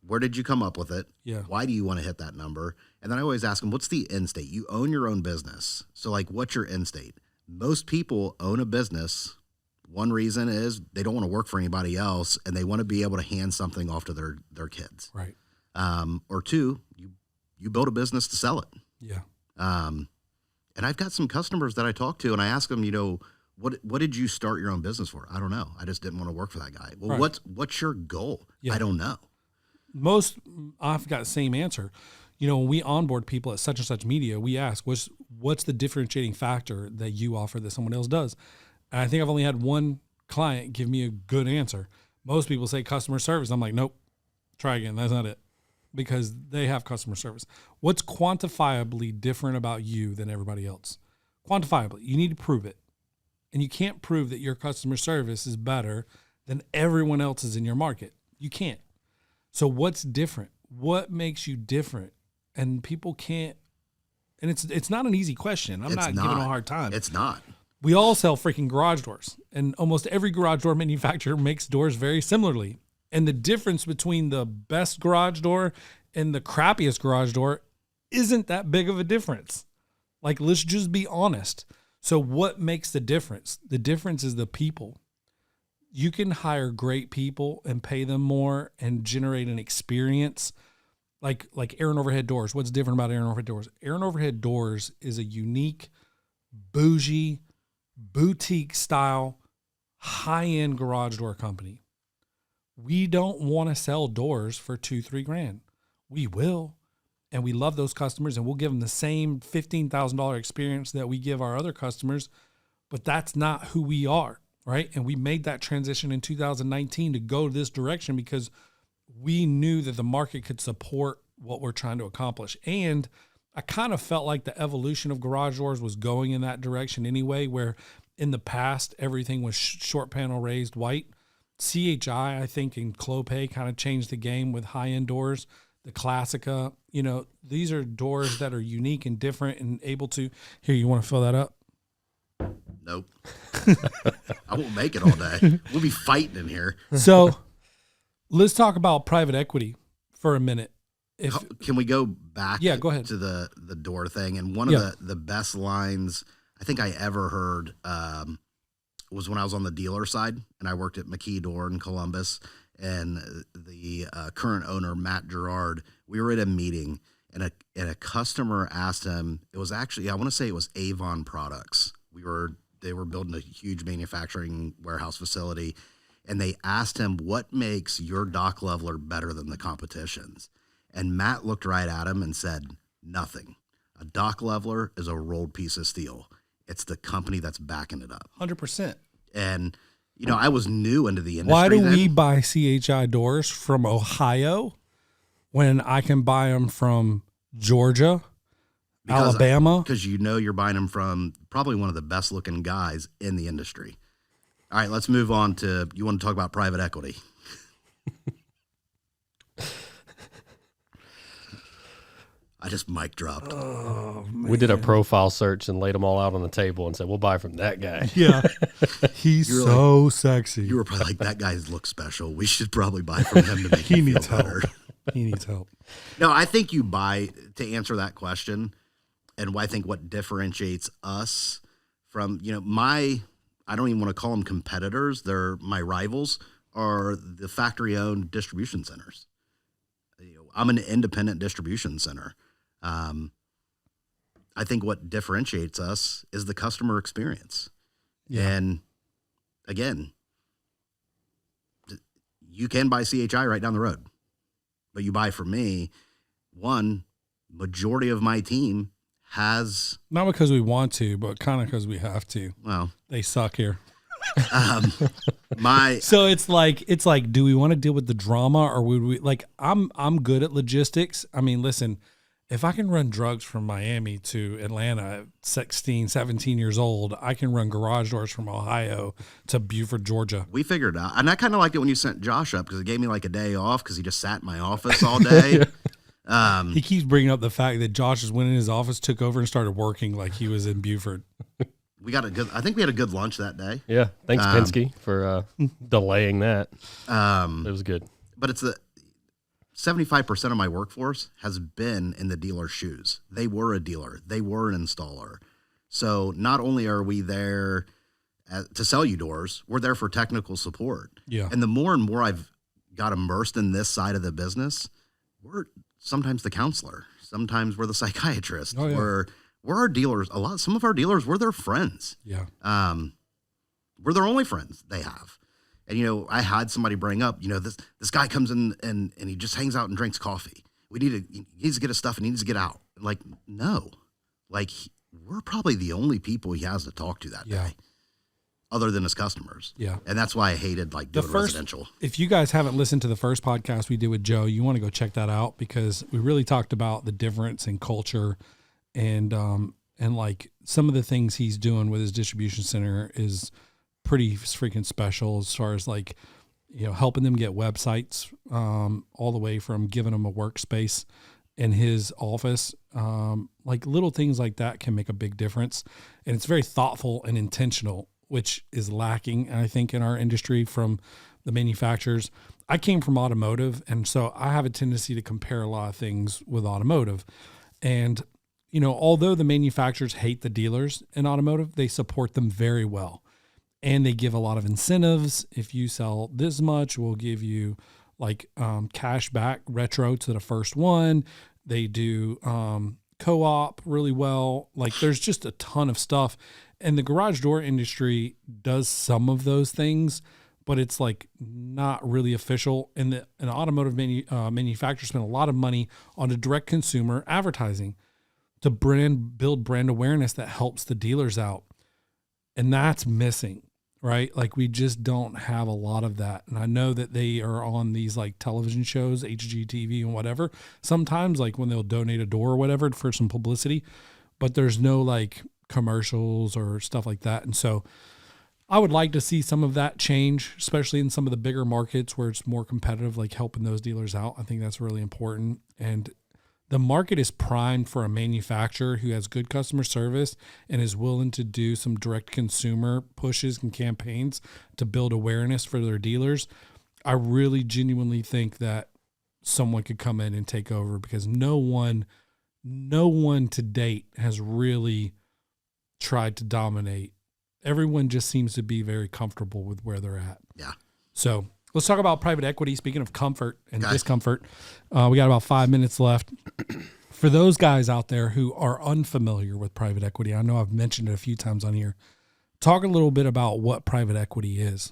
S4: Where did you come up with it?
S2: Yeah.
S4: Why do you want to hit that number? And then I always ask them, what's the end state? You own your own business. So like, what's your end state? Most people own a business. One reason is they don't want to work for anybody else, and they want to be able to hand something off to their kids.
S2: Right.
S4: Or 2, you build a business to sell it.
S2: Yeah.
S4: And I've got some customers that I talk to, and I ask them, what did you start your own business for? I don't know. I just didn't want to work for that guy. Well,
S2: right.
S4: What's your goal?
S2: Yeah.
S4: I don't know.
S2: I've got the same answer. When we onboard people at such and such media, we ask, what's the differentiating factor that you offer that someone else does? And I think I've only had one client give me a good answer. Most people say customer service. I'm like, nope, try again. That's not it, because they have customer service. What's quantifiably different about you than everybody else? Quantifiably, you need to prove it. And you can't prove that your customer service is better than everyone else's in your market. You can't. So what's different? What makes you different? And people can't, and it's not an easy question. I'm not giving a hard time.
S4: It's not.
S2: We all sell freaking garage doors, and almost every garage door manufacturer makes doors very similarly. And the difference between the best garage door and the crappiest garage door isn't that big of a difference. Like, let's just be honest. So what makes the difference? The difference is the people. You can hire great people and pay them more and generate an experience like air and overhead doors. What's different about air and overhead doors? Air and overhead doors is a unique, bougie, boutique style, high-end garage door company. We don't want to sell doors for $2-3 grand. We will. And we love those customers, and we'll give them the same $15,000 experience that we give our other customers, but that's not who we are. right? And we made that transition in 2019 to go this direction because we knew that the market could support what we're trying to accomplish. And I kind of felt like the evolution of garage doors was going in that direction anyway, where in the past, everything was short panel raised white. C.H.I, I think, and Clopay kind of changed the game with high-end doors. The Classica, you know, these are doors that are unique and different and able to, here, you want to fill that up?
S4: Nope. I won't make it all day. We'll be fighting in here.
S2: So let's talk about private equity for a minute.
S4: Can we go back
S2: go ahead.
S4: to the door thing? And one of the best lines I think I ever heard was when I was on the dealer side, and I worked at McKee Door in Columbus, and the current owner, Matt Gerard, we were at a meeting, and a customer asked him, it was actually, I want to say it was Avon Products. They were building a huge manufacturing warehouse facility, and they asked him, what makes your dock leveler better than the competition's? And Matt looked right at him and said, nothing. A dock leveler is a rolled piece of steel. It's the company that's backing it up.
S2: 100%.
S4: And, you know, I was new into the industry.
S2: Why do we buy C.H.I doors from Ohio when I can buy them from Georgia, Alabama?
S4: Because you know you're buying them from probably one of the best looking guys in the industry. All right, let's move on to, you want to talk about private equity. I just mic dropped.
S2: Oh, man.
S3: We did a profile search and laid them all out on the table and said, we'll buy from that guy.
S2: Yeah. He's so sexy.
S4: You were probably like, that guy looks special. We should probably buy from him to make him feel better.
S2: He needs help.
S4: No, I think you buy, to answer that question, and I think what differentiates us from, you know, I don't even want to call them competitors. They're my rivals, are the factory-owned distribution centers. You know, I'm an independent distribution center. I think what differentiates us is the customer experience. Yeah. And again, you can buy C.H.I right down the road, but you buy from me. One, majority of my team has,
S2: not because we want to, but kind of because we have to.
S4: Well,
S2: they suck here.
S4: So
S2: it's like, do we want to deal with the drama, or would we, like, I'm good at logistics. I mean, listen, if I can run drugs from Miami to Atlanta at 16, 17 years old, I can run garage doors from Ohio to Beaufort, Georgia.
S4: We figured out. And I kind of liked it when you sent Josh up because it gave me like a day off because he just sat in my office all day.
S2: He keeps bringing up the fact that Josh just went in his office, took over, and started working like he was in Beaufort.
S4: I think we had a good lunch that day.
S3: Yeah. Thanks, Penske, for delaying that. It was good.
S4: But it's 75% of my workforce has been in the dealer's shoes. They were a dealer. They were an installer. So not only are we there to sell you doors, we're there for technical support.
S2: Yeah.
S4: And the more and more I've got immersed in this side of the business, we're sometimes the counselor. Sometimes we're the psychiatrist.
S2: Oh, yeah.
S4: We're our dealers. Some of our dealers, we're their friends.
S2: Yeah.
S4: We're their only friends they have. And, you know, I had somebody bring up, you know, this guy comes in and he just hangs out and drinks coffee. He needs to get his stuff and he needs to get out. Like, no. Like, we're probably the only people he has to talk to that day, other than his customers.
S2: Yeah.
S4: And that's why I hated, like, doing residential.
S2: If you guys haven't listened to the first podcast we did with Joe, you want to go check that out because we really talked about the difference in culture and like some of the things he's doing with his distribution center is pretty freaking special as far as, like, you know, helping them get websites, all the way from giving them a workspace in his office. Like little things like that can make a big difference. And it's very thoughtful and intentional, which is lacking, I think, in our industry from the manufacturers. I came from automotive, and so I have a tendency to compare a lot of things with automotive. And, you know, although the manufacturers hate the dealers in automotive, they support them very well. And they give a lot of incentives. If you sell this much, we'll give you like cash back retro to the first one. They do co-op really well. Like there's just a ton of stuff. And the garage door industry does some of those things, but it's like not really official. And an automotive manufacturer spend a lot of money on the direct consumer advertising to build brand awareness that helps the dealers out. And that's missing right? Like we just don't have a lot of that. And I know that they are on these like television shows, HGTV and whatever, sometimes like when they'll donate a door or whatever for some publicity, but there's no like commercials or stuff like that. And so I would like to see some of that change, especially in some of the bigger markets where it's more competitive, like helping those dealers out. I think that's really important. And the market is primed for a manufacturer who has good customer service and is willing to do some direct consumer pushes and campaigns to build awareness for their dealers. I really genuinely think that someone could come in and take over, because no one to date has really tried to dominate. Everyone just seems to be very comfortable with where they're at.
S4: Yeah.
S2: So let's talk about private equity. Speaking of comfort and discomfort, we got about 5 minutes left. For those guys out there who are unfamiliar with private equity, I know I've mentioned it a few times on here. Talk a little bit about what private equity is.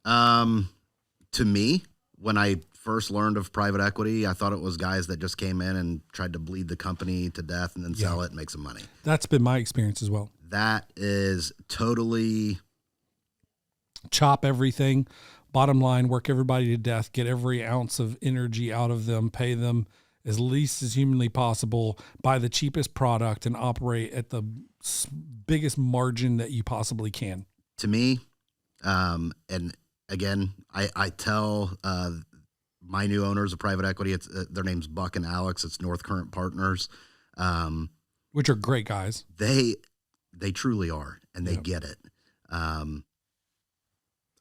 S4: To me, when I first learned of private equity, I thought it was guys that just came in and tried to bleed the company to death and then sell it and make some money.
S2: That's been my experience as well.
S4: That is totally
S2: chop everything. Bottom line, work everybody to death, get every ounce of energy out of them, pay them as least as humanly possible, buy the cheapest product, and operate at the biggest margin that you possibly can.
S4: To me, and again, I tell my new owners of private equity, it's their name's Buck and Alex. It's North Current Partners,
S2: which are great guys.
S4: They truly are, and they get it.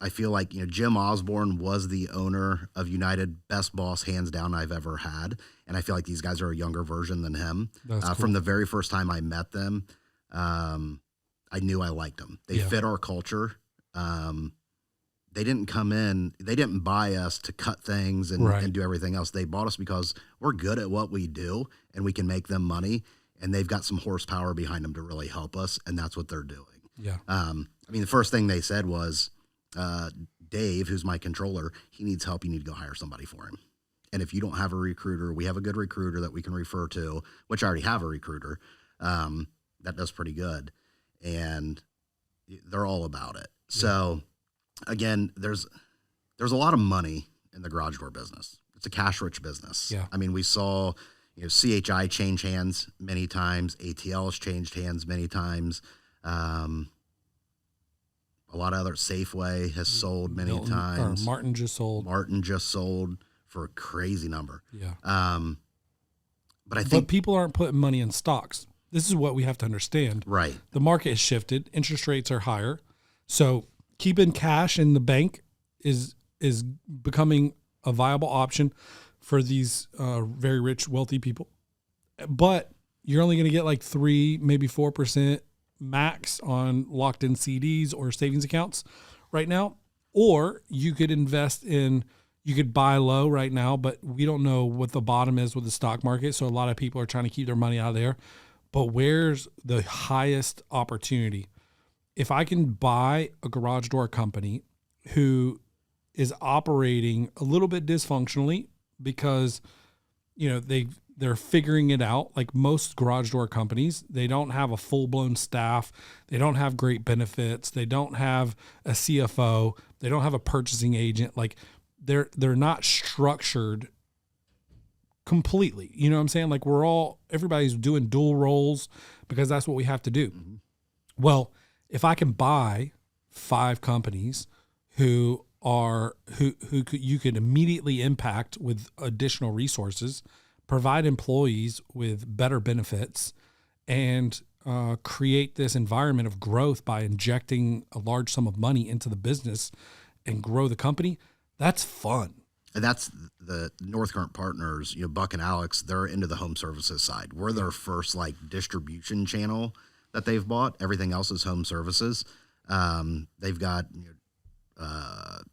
S4: I feel like, Jim Osborne was the owner of United, best boss hands down I've ever had. And I feel like these guys are a younger version than him. Cool. From the very first time I met them, I knew I liked them. They fit our culture. They didn't come in, they didn't buy us to cut things and do everything else. They bought us because we're good at what we do and we can make them money. And they've got some horsepower behind them to really help us. And that's what they're doing.
S2: Yeah.
S4: The first thing they said was, Dave, who's my controller, he needs help. You need to go hire somebody for him. And if you don't have a recruiter, we have a good recruiter that we can refer to, which I already have a recruiter that does pretty good. And they're all about it. Yeah. So again, there's a lot of money in the garage door business. It's a cash rich business.
S2: Yeah.
S4: We saw, C.H.I. change hands many times. ATL has changed hands many times. A lot of other Safeway has sold many times.
S2: Martin just sold for a crazy number. Yeah.
S4: But I think
S2: people aren't putting money in stocks. This is what we have to understand.
S4: Right.
S2: The market has shifted. Interest rates are higher. So keeping cash in the bank is becoming a viable option for these very rich, wealthy people. But you're only going to get like 3, maybe 4% max on locked in CDs or savings accounts right now. Or you could you could buy low right now, but we don't know what the bottom is with the stock market. So a lot of people are trying to keep their money out of there. But where's the highest opportunity? If I can buy a garage door company who is operating a little bit dysfunctionally because, they're figuring it out. Like most garage door companies, they don't have a full-blown staff. They don't have great benefits. They don't have a CFO. They don't have a purchasing agent. Like they're not structured completely. You know what I'm saying? Like everybody's doing dual roles because that's what we have to do. Mm-hmm. Well, if I can buy 5 companies who you could immediately impact with additional resources, provide employees with better benefits, and create this environment of growth by injecting a large sum of money into the business and grow the company, that's fun.
S4: And that's the North Current Partners, Buck and Alex, they're into the home services side. We're their first distribution channel that they've bought. Everything else is home services. They've got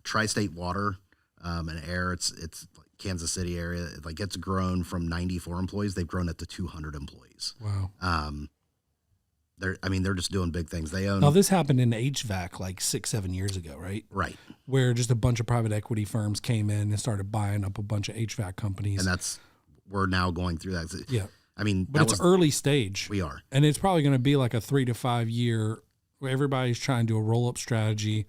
S4: Tri-State Water and Air. It's like Kansas City area. It's grown from 94 employees. They've grown it to 200 employees.
S2: Wow.
S4: They're just doing big things. They own.
S2: Now this happened in HVAC 6-7 years ago, right?
S4: Right.
S2: Where just a bunch of private equity firms came in and started buying up a bunch of HVAC companies.
S4: And we're now going through that.
S2: Yeah.
S4: But
S2: it's early stage.
S4: We are.
S2: And it's probably going to be like a 3 to 5 year Everybody's trying to do a roll-up strategy,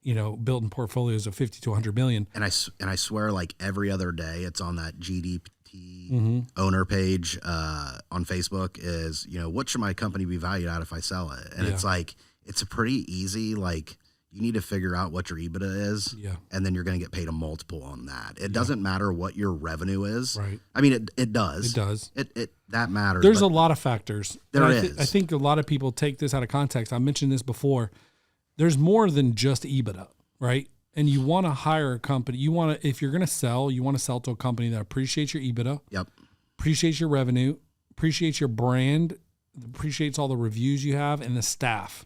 S2: building portfolios of 50 to 100 million.
S4: And I swear, like every other day, it's on that GDP owner page on Facebook is, what should my company be valued at if I sell it? And it's like, it's a pretty easy, like, you need to figure out what your EBITDA is, and then you're going to get paid a multiple on that. It doesn't matter what your revenue is.
S2: Right.
S4: I mean, it does.
S2: It does.
S4: It that matters.
S2: There's a lot of factors.
S4: I
S2: think a lot of people take this out of context. I mentioned this before. There's more than just EBITDA, right? And you want to hire a company. If you're going to sell, you want to sell to a company that appreciates your EBITDA, appreciates your revenue, appreciates your brand, appreciates all the reviews you have, and the staff.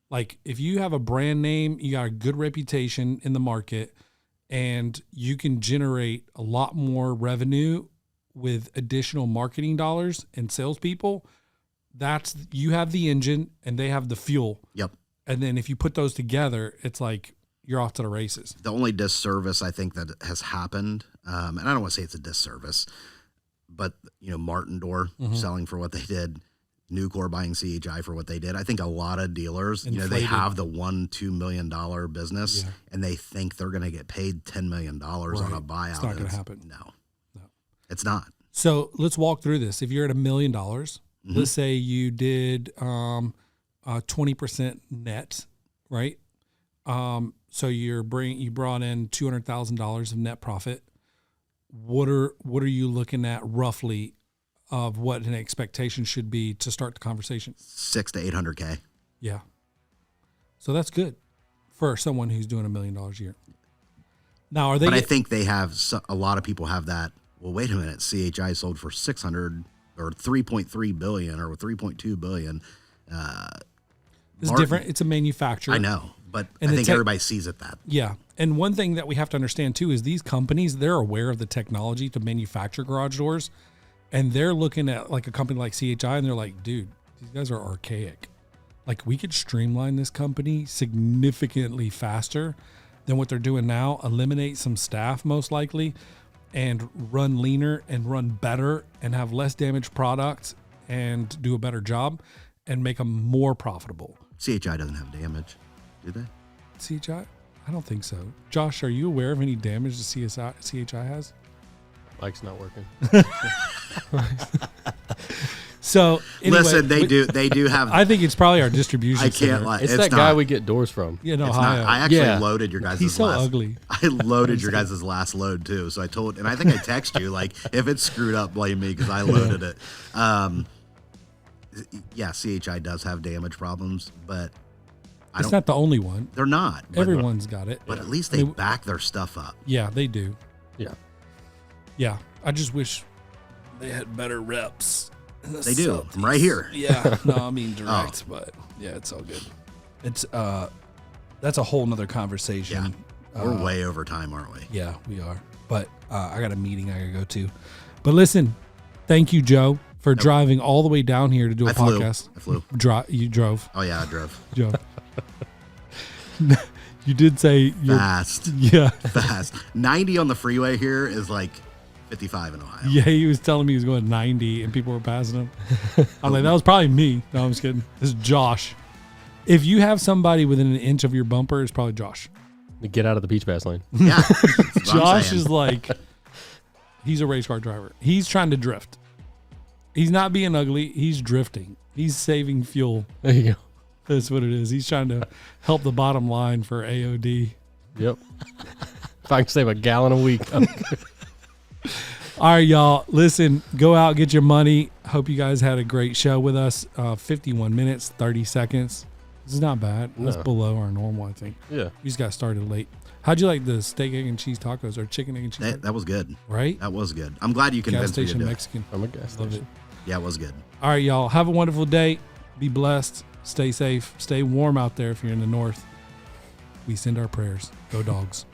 S2: Like, if you have a brand name, you got a good reputation in the market, and you can generate a lot more revenue with additional marketing dollars and salespeople, you have the engine and they have the fuel.
S4: Yep.
S2: And then if you put those together, it's like you're off to the races.
S4: The only disservice I think that has happened, and I don't want to say it's a disservice, but, Martin Door selling for what they did, Nucor buying C.H.I for what they did. I think a lot of dealers, they have the $1-2 million business and they think they're going to get paid $10 million on a buyout. It's
S2: not going to happen.
S4: No, it's not.
S2: So let's walk through this. If you're at $1 million, let's say you did 20% net, right? So you brought in $200,000 of net profit. What are you looking at roughly of what an expectation should be to start the conversation?
S4: $600 to $800K.
S2: Yeah. So that's good for someone who's doing $1 million a year. Now, are they?
S4: But I think they have a lot of people have that. Well, wait a minute. C.H.I sold for 600 or 3.3 billion or 3.2 billion.
S2: It's different. It's a manufacturer.
S4: I know, but I think everybody sees it that.
S2: Yeah. And one thing that we have to understand too is these companies, they're aware of the technology to manufacture garage doors. And they're looking at like a company like C.H.I and they're like, dude, these guys are archaic. Like, we could streamline this company significantly faster than what they're doing now, eliminate some staff most likely, and run leaner and run better and have less damaged products and do a better job and make them more profitable.
S4: C.H.I doesn't have damage, do they?
S2: C.H.I? I don't think so. Josh, are you aware of any damage that C.H.I has?
S3: Mike's not working.
S2: So anyway,
S4: listen, they do have.
S2: I think it's probably our distribution.
S4: I can't lie.
S3: It's that guy we get doors from.
S2: In Ohio.
S4: I actually loaded your guys'.
S2: He's so ugly.
S4: I loaded your guys' last load too. So I told, and I think I text you like, if it's screwed up, blame me because I loaded it. Yeah, C.H.I does have damage problems, but
S2: it's not the only one.
S4: They're not.
S2: Everyone's got it.
S4: But at least they back their stuff up.
S2: Yeah, they do.
S3: Yeah.
S2: Yeah. I just wish
S1: they had better reps.
S4: They do. I'm right here.
S1: Yeah. No, I mean direct, but yeah, it's all good. It's that's a whole nother conversation.
S4: Yeah. We're way over time, aren't we?
S1: Yeah, we are. But I got a meeting I gotta go to.
S2: But listen, thank you, Joe, for driving all the way down here to do a podcast.
S4: I flew.
S2: You drove.
S4: Oh yeah, I drove.
S2: Joe. You did say
S4: fast.
S2: Yeah.
S4: Fast. 90 on the freeway here is like 55 in Ohio.
S2: Yeah, he was telling me he was going 90 and people were passing him. I'm like, that was probably me. No, I'm just kidding. This is Josh. If you have somebody within an inch of your bumper, it's probably Josh.
S3: Get out of the beach pass lane.
S4: Yeah.
S2: Josh is like, he's a race car driver. He's trying to drift. He's not being ugly. He's drifting. He's saving fuel.
S3: There you go.
S2: That's what it is. He's trying to help the bottom line for AOD.
S3: Yep. If I can save a gallon a week.
S2: All right, y'all. Listen, go out, get your money. Hope you guys had a great show with us. 51 minutes, 30 seconds. This is not bad. That's below our normal, I think.
S3: Yeah.
S2: We just got started late. How'd you like the steak, egg, and cheese tacos or chicken, egg, and cheese?
S4: That was good.
S2: Right?
S4: That was good. I'm glad you convinced me to do
S2: Mexican.
S3: I'm a gas
S2: Love
S3: station.
S2: it.
S4: Yeah, it was good.
S2: All right, y'all. Have a wonderful day. Be blessed. Stay safe. Stay warm out there if you're in the north. We send our prayers. Go Dogs.